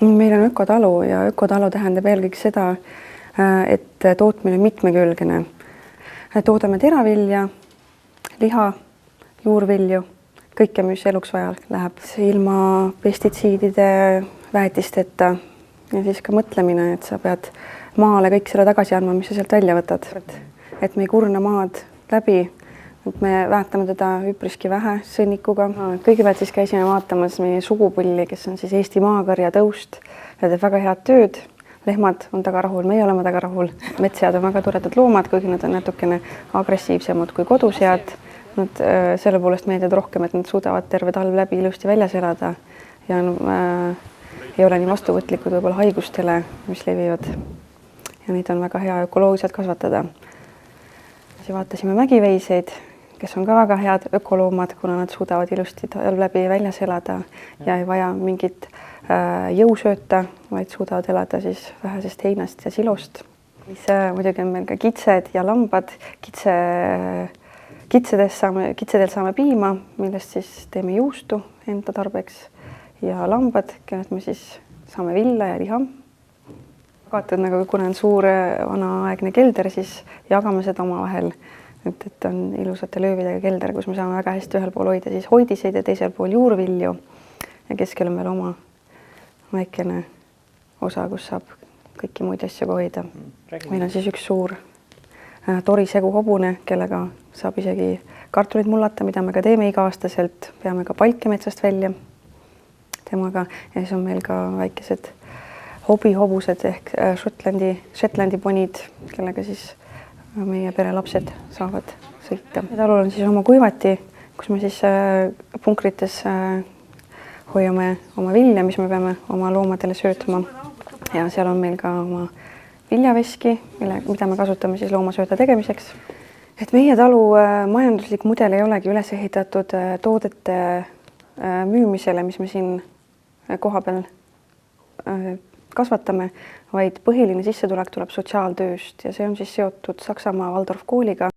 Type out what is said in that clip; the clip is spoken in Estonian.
Meil on ökotalu ja ökotalu tähendab eelkõige seda, et tootmine on mitmekülgne. Toodame teravilja, liha, juurvilju, kõike, mis eluks vaja läheb. Ilma pestitsiidide, väetisteta ja siis ka mõtlemine, et sa pead maale kõik selle tagasi andma, mis sa sealt välja võtad. Et me ei kurna maad läbi, et me väetame teda üpriski vähe sõnnikuga. Kõigepealt siis käisime vaatamas meie sugupulli, kes on siis Eesti maakarja tõust. Ta teeb väga head tööd. Lehmad on taga rahul, meie oleme taga rahul. Metssead on väga toredad loomad, kuigi nad on natukene agressiivsemad kui kodusead. Nad selle poolest meeldivad rohkem, et nad suudavad terve talv läbi ilusti väljas elada ja ei ole nii vastuvõtlikud võib-olla haigustele, mis levivad. Ja neid on väga hea ökoloogiliselt kasvatada. Vaatasime mägiveiseid, kes on ka väga head ökoloomad, kuna nad suudavad ilusti talv läbi väljas elada ja ei vaja mingit jõusööta, vaid suudavad elada siis vähesest heinast ja silost. Muidugi on meil ka kitsed ja lambad. Kitsedel saame piima, millest siis teeme juustu enda tarbeks ja lambad, kellelt me siis saame villa ja liha. Kuna on suur vanaaegne kelder, siis jagame seda omavahel. Et on ilusate löövidega kelder, kus me saame väga hästi ühel pool hoida siis hoidiseid ja teisel pool juurvilju. Ja keskel on meil oma väikene osa, kus saab kõiki muid asju hoida. Meil on siis üks suur torisegu hobune, kellega saab isegi kartulit mullata, mida me ka teeme iga-aastaselt. Peame ka palke metsast välja temaga ja siis on meil ka väikesed hobihobused ehk Shetlandi ponid, kellega siis meie pere lapsed saavad sõita. Talul on siis oma kuivati, kus me siis punkrites hoiame oma vilja, mis me peame oma loomadele söötma. Ja seal on meil ka oma viljaveski, mida me kasutame siis loomasööda tegemiseks. Et meie talu majanduslik mudel ei olegi üles ehitatud toodete müümisele, mis me siin koha peal kasvatame, vaid põhiline sissetulek tuleb sotsiaaltööst ja see on siis seotud Saksamaa Waldorf kooliga.